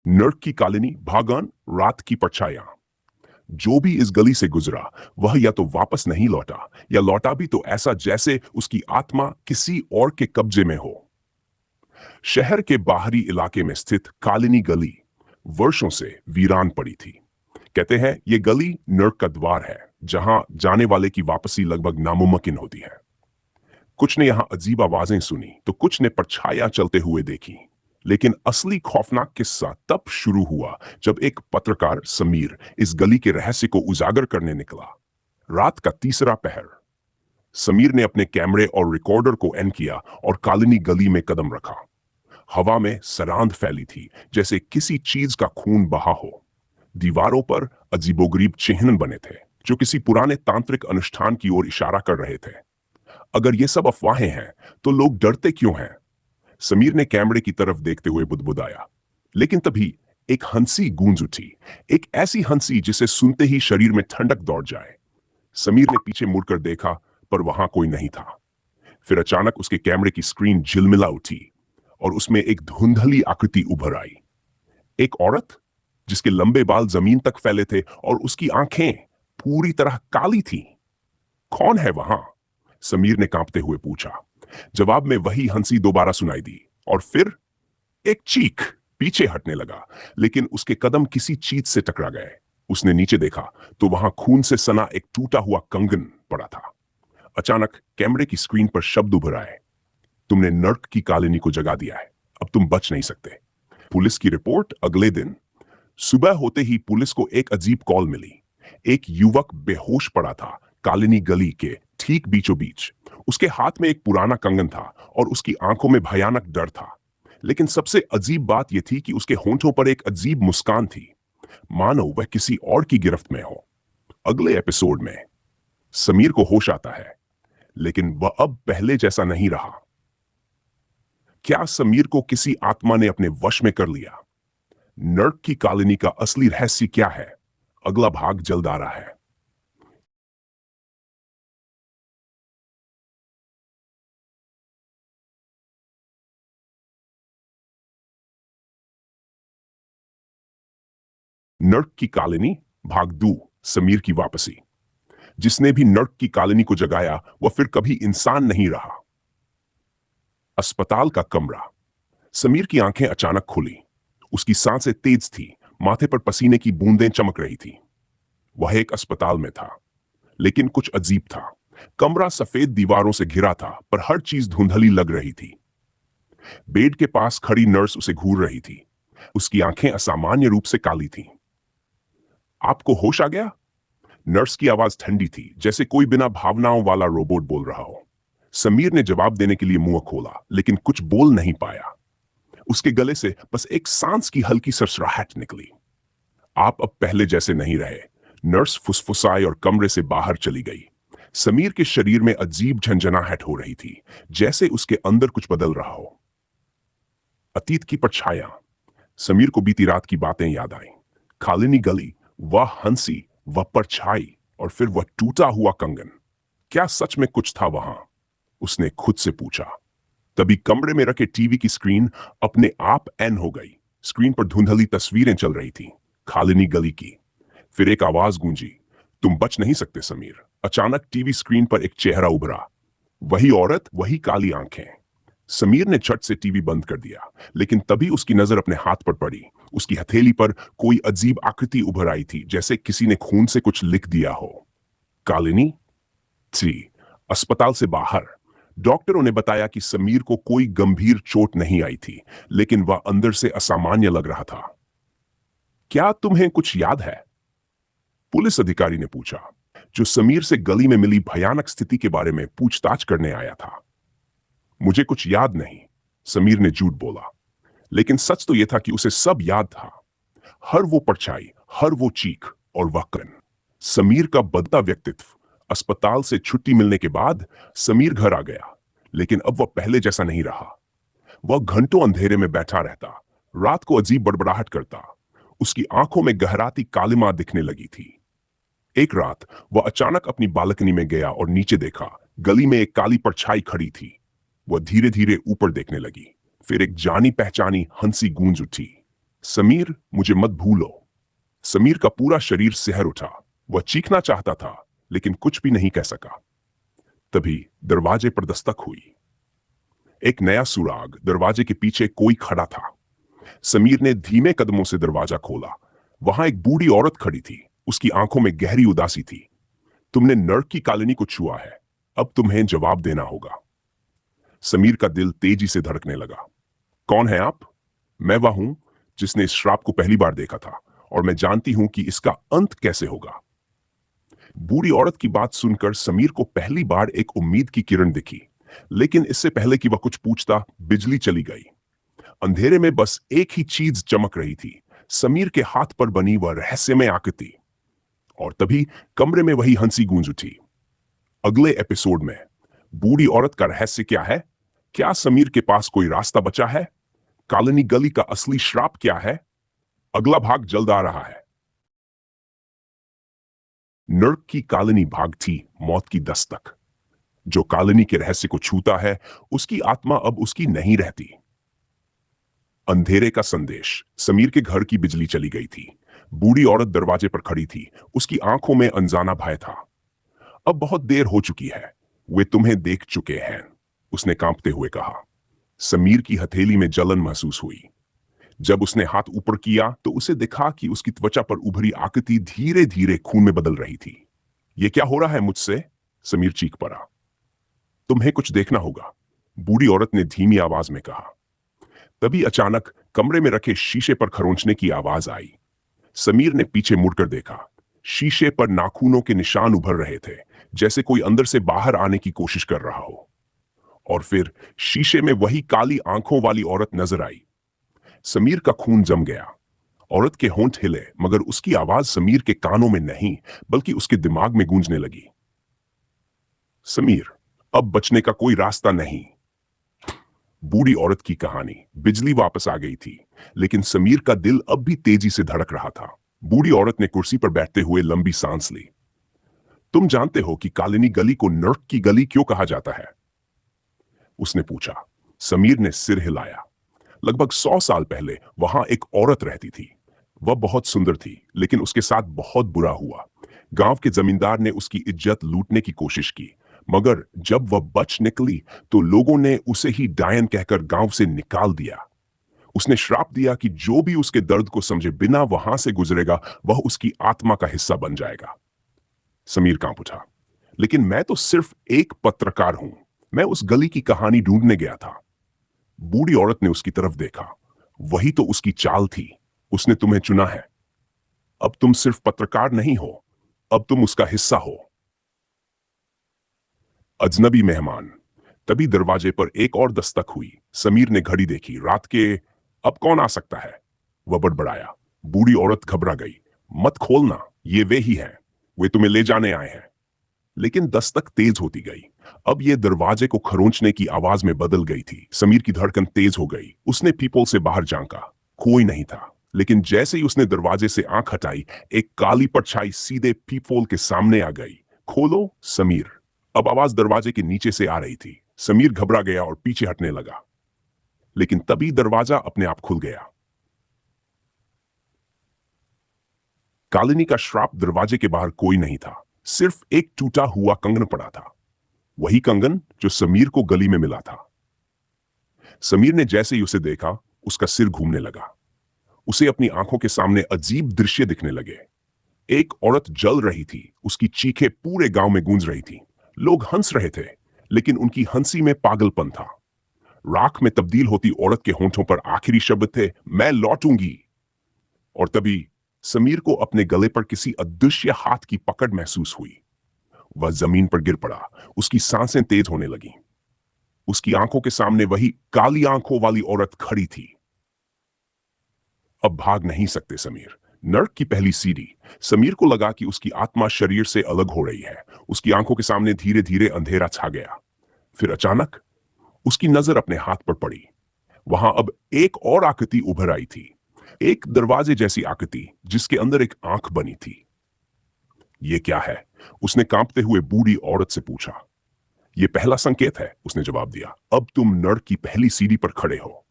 नर्क की कॉलोनी, भागन, रात की परछाइयां। जो भी इस गली से गुजरा वह या तो वापस नहीं लौटा या लौटा भी तो ऐसा जैसे उसकी आत्मा किसी और के कब्जे में हो। शहर के बाहरी इलाके में स्थित कॉलोनी गली वर्षों से वीरान पड़ी थी। कहते हैं ये गली नर्क का द्वार है, जहां जाने वाले की वापसी लगभग नामुमकिन होती है। कुछ ने यहां अजीब आवाजें सुनी तो कुछ ने परछाइयां चलते हुए देखी। लेकिन असली खौफनाक किस्सा तब शुरू हुआ जब एक पत्रकार समीर इस गली के रहस्य को उजागर करने निकला। रात का तीसरा पहर। समीर ने अपने कैमरे और रिकॉर्डर को ऑन किया और कॉलोनी गली में कदम रखा। हवा में सरांद फैली थी, जैसे किसी चीज का खून बहा हो। दीवारों पर अजीबोगरीब चिन्ह बने थे जो किसी पुराने तांत्रिक अनुष्ठान की ओर इशारा कर रहे थे। अगर ये सब अफवाहें हैं तो लोग डरते क्यों हैं? समीर ने कैमरे की तरफ देखते हुए बुदबुदाया। लेकिन तभी एक हंसी गूंज उठी, एक ऐसी हंसी जिसे सुनते ही शरीर में ठंडक दौड़ जाए। समीर ने पीछे मुड़कर देखा, पर वहां कोई नहीं था। फिर अचानक उसके कैमरे की स्क्रीन झिलमिला उठी और उसमें एक धुंधली आकृति उभर आई। एक औरत जिसके लंबे बाल जमीन तक फैले थे और उसकी आंखें पूरी तरह काली थीं। कौन है वहां? समीर ने कांपते हुए पूछा। जवाब में वही हंसी दोबारा सुनाई दी और फिर एक चीख। पीछे हटने लगा, लेकिन उसके कदम किसी चीज से टकरा गए। उसने नीचे देखा तो वहां खून से सना एक टूटा हुआ कंगन पड़ा था। अचानक कैमरे की स्क्रीन पर शब्द उभर आए, तुमने नर्क की कॉलोनी को जगा दिया है, अब तुम बच नहीं सकते। पुलिस की रिपोर्ट। अगले दिन सुबह होते ही पुलिस को एक अजीब कॉल मिली। एक युवक बेहोश पड़ा था कॉलोनी गली के ठीक बीचों बीच। उसके हाथ में एक पुराना कंगन था और उसकी आंखों में भयानक डर था। लेकिन सबसे अजीब बात यह थी कि उसके होंठों पर एक अजीब मुस्कान थी, मानो वह किसी और की गिरफ्त में हो। अगले एपिसोड में समीर को होश आता है, लेकिन वह अब पहले जैसा नहीं रहा। क्या समीर को किसी आत्मा ने अपने वश में कर लिया? नर्क की कॉलोनी का असली रहस्य क्या है? अगला भाग जल्द आ रहा है। नर्क की कॉलोनी भाग 2, समीर की वापसी। जिसने भी नर्क की कॉलोनी को जगाया वह फिर कभी इंसान नहीं रहा। अस्पताल का कमरा। समीर की आंखें अचानक खुली। उसकी सांसें तेज थी, माथे पर पसीने की बूंदें चमक रही थी। वह एक अस्पताल में था, लेकिन कुछ अजीब था। कमरा सफेद दीवारों से घिरा था, पर हर चीज धुंधली लग रही थी। बेड के पास खड़ी नर्स उसे घूर रही थी। उसकी आंखें असामान्य रूप से काली थीं। आपको होश आ गया? नर्स की आवाज ठंडी थी, जैसे कोई बिना भावनाओं वाला रोबोट बोल रहा हो। समीर ने जवाब देने के लिए मुंह खोला, लेकिन कुछ बोल नहीं पाया। उसके गले से बस एक सांस की हल्की सरसराहट निकली। आप अब पहले जैसे नहीं रहे। नर्स फुसफुसाई और कमरे से बाहर चली गई। समीर के शरीर में अजीब झंझनाहट हो रही थी, जैसे उसके अंदर कुछ बदल रहा हो। अतीत की परछाइयां। समीर को बीती रात की बातें याद आईं। कॉलोनी गली, वह हंसी, वह परछाई और फिर वह टूटा हुआ कंगन। क्या सच में कुछ था वहां? उसने खुद से पूछा। तभी कमरे में रखे टीवी की स्क्रीन अपने आप ऑन हो गई। स्क्रीन पर धुंधली तस्वीरें चल रही थीं, कॉलोनी गली की। फिर एक आवाज गूंजी, तुम बच नहीं सकते समीर। अचानक टीवी स्क्रीन पर एक चेहरा उभरा। वही औरत, वही काली आंखें। समीर ने झट से टीवी बंद कर दिया, लेकिन तभी उसकी नजर अपने हाथ पर पड़ी। उसकी हथेली पर कोई अजीब आकृति उभर आई थी, जैसे किसी ने खून से कुछ लिख दिया हो। कॉलोनी थी। अस्पताल से बाहर डॉक्टरों ने बताया कि समीर को कोई गंभीर चोट नहीं आई थी, लेकिन वह अंदर से असामान्य लग रहा था। क्या तुम्हें कुछ याद है? पुलिस अधिकारी ने पूछा, जो समीर से गली में मिली भयानक स्थिति के बारे में पूछताछ करने आया था। मुझे कुछ याद नहीं, समीर ने झूठ बोला। लेकिन सच तो यह था कि उसे सब याद था। हर वो परछाई, हर वो चीख और वह कन। समीर का बदला व्यक्तित्व। अस्पताल से छुट्टी मिलने के बाद समीर घर आ गया, लेकिन अब वह पहले जैसा नहीं रहा। वह घंटों अंधेरे में बैठा रहता, रात को अजीब बड़बड़ाहट करता। उसकी आंखों में गहराती कालिमा दिखने लगी थी। एक रात वह अचानक अपनी बालकनी में गया और नीचे देखा। गली में एक काली परछाई खड़ी थी। वह धीरे धीरे ऊपर देखने लगी। फिर एक जानी पहचानी हंसी गूंज उठी। समीर, मुझे मत भूलो। समीर का पूरा शरीर सिहर उठा। वह चीखना चाहता था, लेकिन कुछ भी नहीं कह सका। तभी दरवाजे पर दस्तक हुई। एक नया सुराग। दरवाजे के पीछे कोई खड़ा था। समीर ने धीमे कदमों से दरवाजा खोला। वहां एक बूढ़ी औरत खड़ी थी। उसकी आंखों में गहरी उदासी थी। तुमने नर्क की कॉलोनी को छुआ है, अब तुम्हें जवाब देना होगा। समीर का दिल तेजी से धड़कने लगा। कौन है आप? मैं वह हूं जिसने इस श्राप को पहली बार देखा था, और मैं जानती हूं कि इसका अंत कैसे होगा। बूढ़ी औरत की बात सुनकर समीर को पहली बार एक उम्मीद की किरण दिखी, लेकिन इससे पहले कि वह कुछ पूछता, बिजली चली गई। अंधेरे में बस एक ही चीज चमक रही थी, समीर के हाथ पर बनी वह रहस्यमय आकृति। और तभी कमरे में वही हंसी गूंज उठी। अगले एपिसोड में बूढ़ी औरत का रहस्य क्या है? क्या समीर के पास कोई रास्ता बचा है? कॉलोनी गली का असली श्राप क्या है? अगला भाग जल्द आ रहा है। नर्क की कॉलोनी भाग थी मौत की दस्तक। जो कॉलोनी के रहस्य को छूता है, उसकी आत्मा अब उसकी नहीं रहती। अंधेरे का संदेश। समीर के घर की बिजली चली गई थी। बूढ़ी औरत दरवाजे पर खड़ी थी। उसकी आंखों में अनजाना भय था। अब बहुत देर हो चुकी है, वे तुम्हें देख चुके हैं, उसने कांपते हुए कहा। समीर की हथेली में जलन महसूस हुई। जब उसने हाथ ऊपर किया तो उसे दिखा कि उसकी त्वचा पर उभरी आकृति धीरे धीरे खून में बदल रही थी। यह क्या हो रहा है मुझसे? समीर चीख पड़ा। तुम्हें कुछ देखना होगा, बूढ़ी औरत ने धीमी आवाज में कहा। तभी अचानक कमरे में रखे शीशे पर खरोंचने की आवाज आई। समीर ने पीछे मुड़कर देखा। शीशे पर नाखूनों के निशान उभर रहे थे, जैसे कोई अंदर से बाहर आने की कोशिश कर रहा हो। और फिर शीशे में वही काली आंखों वाली औरत नजर आई। समीर का खून जम गया। औरत के होंठ हिले, मगर उसकी आवाज समीर के कानों में नहीं, बल्कि उसके दिमाग में गूंजने लगी। समीर, अब बचने का कोई रास्ता नहीं। बूढ़ी औरत की कहानी। बिजली वापस आ गई थी, लेकिन समीर का दिल अब भी तेजी से धड़क रहा था। बूढ़ी औरत ने कुर्सी पर बैठते हुए लंबी सांस ली। तुम जानते हो कि कॉलोनी गली को नर्क की गली क्यों कहा जाता है? उसने पूछा। समीर ने सिर हिलाया। लगभग 100 साल पहले वहां एक औरत रहती थी। वह बहुत सुंदर थी, लेकिन उसके साथ बहुत बुरा हुआ। गांव के जमींदार ने उसकी इज्जत लूटने की कोशिश की, मगर जब वह बच निकली तो लोगों ने उसे ही डायन कहकर गांव से निकाल दिया। उसने श्राप दिया कि जो भी उसके दर्द को समझे बिना वहां से गुजरेगा, वह उसकी आत्मा का हिस्सा बन जाएगा। समीर कांप उठा। लेकिन मैं तो सिर्फ एक पत्रकार हूं। मैं उस गली की कहानी ढूंढने गया था। बूढ़ी औरत ने उसकी तरफ देखा। वही तो उसकी चाल थी। उसने तुम्हें चुना है। अब तुम सिर्फ पत्रकार नहीं हो, अब तुम उसका हिस्सा हो। अजनबी मेहमान। तभी दरवाजे पर एक और दस्तक हुई। समीर ने घड़ी देखी। रात के। अब कौन आ सकता है? वह बड़बड़ाया। बूढ़ी औरत घबरा गई। मत खोलना, ये वे ही हैं। वे तुम्हें ले जाने आए हैं। लेकिन दस्तक तेज होती गई। अब यह दरवाजे को खरोंचने की आवाज में बदल गई थी। समीर की धड़कन तेज हो गई। उसने पीपल से बाहर झांका। कोई नहीं था। लेकिन जैसे ही उसने दरवाजे से आंख हटाई, एक काली परछाई सीधे पीपल के सामने आ गई। खोलो, समीर। अब आवाज दरवाजे के नीचे से आ रही थी। समीर घबरा गया और पीछे हटने लगा। लेकिन तभी दरवाजा अपने आप खुल गया। कॉलोनी का श्राप। दरवाजे के बाहर कोई नहीं था, सिर्फ एक टूटा हुआ कंगन पड़ा था। वही कंगन जो समीर को गली में मिला था। समीर ने जैसे ही उसे देखा, उसका सिर घूमने लगा। उसे अपनी आंखों के सामने अजीब दृश्य दिखने लगे। एक औरत जल रही थी। उसकी चीखें पूरे गांव में गूंज रही थी। लोग हंस रहे थे, लेकिन उनकी हंसी में पागलपन था। राख में तब्दील होती औरत के होंठों पर आखिरी शब्द थे, मैं लौटूंगी। और तभी समीर को अपने गले पर किसी अदृश्य हाथ की पकड़ महसूस हुई। वह जमीन पर गिर पड़ा। उसकी सांसें तेज होने लगीं। उसकी आंखों के सामने वही काली आंखों वाली औरत खड़ी थी। अब भाग नहीं सकते समीर। नर्क की पहली सीढ़ी। समीर को लगा कि उसकी आत्मा शरीर से अलग हो रही है। उसकी आंखों के सामने धीरे धीरे अंधेरा छा गया। फिर अचानक उसकी नजर अपने हाथ पर पड़ी। वहां अब एक और आकृति उभर आई थी। एक दरवाजे जैसी आकृति, जिसके अंदर एक आंख बनी थी। यह क्या है? उसने कांपते हुए बूढ़ी औरत से पूछा। यह पहला संकेत है, उसने जवाब दिया। अब तुम नर्क की पहली सीढ़ी पर खड़े हो।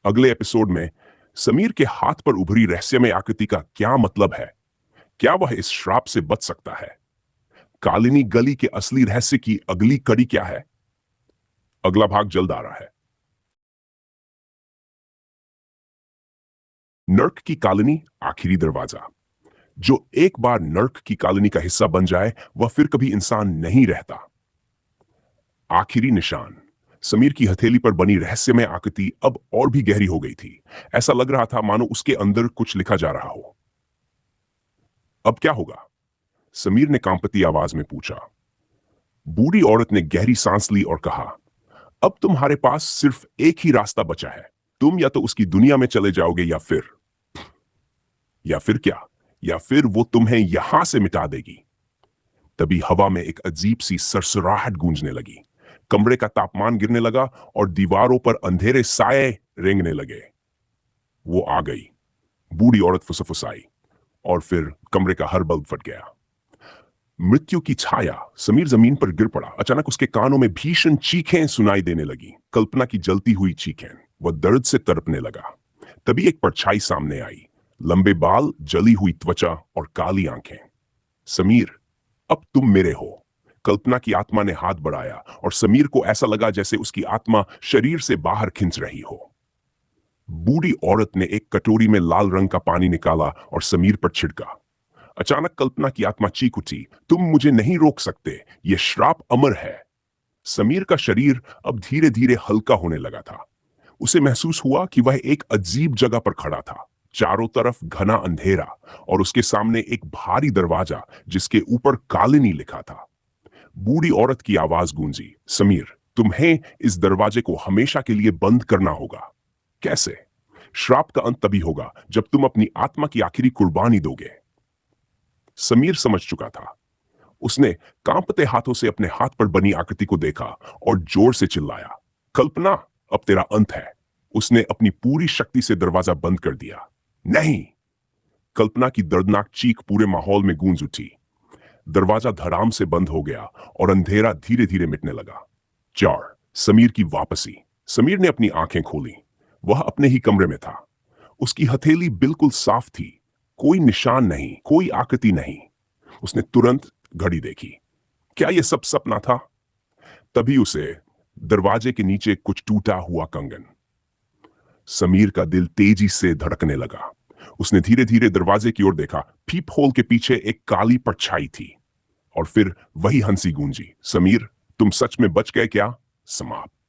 अगले एपिसोड में समीर के हाथ पर उभरी रहस्यमय आकृति का क्या मतलब है? क्या वह इस श्राप से बच सकता है? कालिनी गली के असली रहस्य की अगली कड़ी क्या है? अगला भाग जल्द आ रहा है। नर्क की कॉलोनी, आखिरी दरवाजा। जो एक बार नर्क की कॉलोनी का हिस्सा बन जाए वह फिर कभी इंसान नहीं रहता। आखिरी निशान। समीर की हथेली पर बनी रहस्यमय आकृति अब और भी गहरी हो गई थी। ऐसा लग रहा था मानो उसके अंदर कुछ लिखा जा रहा हो। अब क्या होगा? समीर ने कांपती आवाज में पूछा। बूढ़ी औरत ने गहरी सांस ली और कहा, अब तुम्हारे पास सिर्फ एक ही रास्ता बचा है। तुम या तो उसकी दुनिया में चले जाओगे या फिर क्या? या फिर वो तुम्हें यहां से मिटा देगी। तभी हवा में एक अजीब सी सरसराहट गूंजने लगी। कमरे का तापमान गिरने लगा और दीवारों पर अंधेरे साए रेंगने लगे। वो आ गई। बूढ़ी औरत फुसफुसाई और फिर कमरे का हर बल्ब फट गया। मृत्यु की छाया। समीर जमीन पर गिर पड़ा। अचानक उसके कानों में भीषण चीखें सुनाई देने लगी। कल्पना की जलती हुई चीखें। वह दर्द से तड़पने लगा। तभी एक परछाई सामने आई। लंबे बाल, जली हुई त्वचा और काली आंखें। समीर, अब तुम मेरे हो। कल्पना की आत्मा ने हाथ बढ़ाया और समीर को ऐसा लगा जैसे उसकी आत्मा शरीर से बाहर खिंच रही हो। बूढ़ी औरत ने एक कटोरी में लाल रंग का पानी निकाला और समीर पर छिड़का। अचानक कल्पना की आत्मा चीख उठी, तुम मुझे नहीं रोक सकते, यह श्राप अमर है। समीर का शरीर अब धीरे धीरे हल्का होने लगा था। उसे महसूस हुआ कि वह एक अजीब जगह पर खड़ा था। चारों तरफ घना अंधेरा और उसके सामने एक भारी दरवाजा जिसके ऊपर कालिनी लिखा था। बूढ़ी औरत की आवाज गूंजी, समीर, तुम्हें इस दरवाजे को हमेशा के लिए बंद करना होगा। कैसे? श्राप का अंत तभी होगा जब तुम अपनी आत्मा की आखिरी कुर्बानी दोगे। समीर समझ चुका था। उसने कांपते हाथों से अपने हाथ पर बनी आकृति को देखा और जोर से चिल्लाया, कल्पना, अब तेरा अंत है। उसने अपनी पूरी शक्ति से दरवाजा बंद कर दिया। नहीं! कल्पना की दर्दनाक चीख पूरे माहौल में गूंज उठी। दरवाजा धड़ाम से बंद हो गया और अंधेरा धीरे धीरे मिटने लगा। 4. समीर की वापसी। समीर ने अपनी आंखें खोली। वह अपने ही कमरे में था। उसकी हथेली बिल्कुल साफ थी। कोई निशान नहीं, कोई आकृति नहीं। उसने तुरंत घड़ी देखी। क्या यह सब सपना था? तभी उसे दरवाजे के नीचे कुछ टूटा हुआ कंगन। समीर का दिल तेजी से धड़कने लगा। उसने धीरे धीरे दरवाजे की ओर देखा। पीप होल के पीछे एक काली परछाई थी और फिर वही हंसी गूंजी, समीर, तुम सच में बच गए क्या? समाप्त।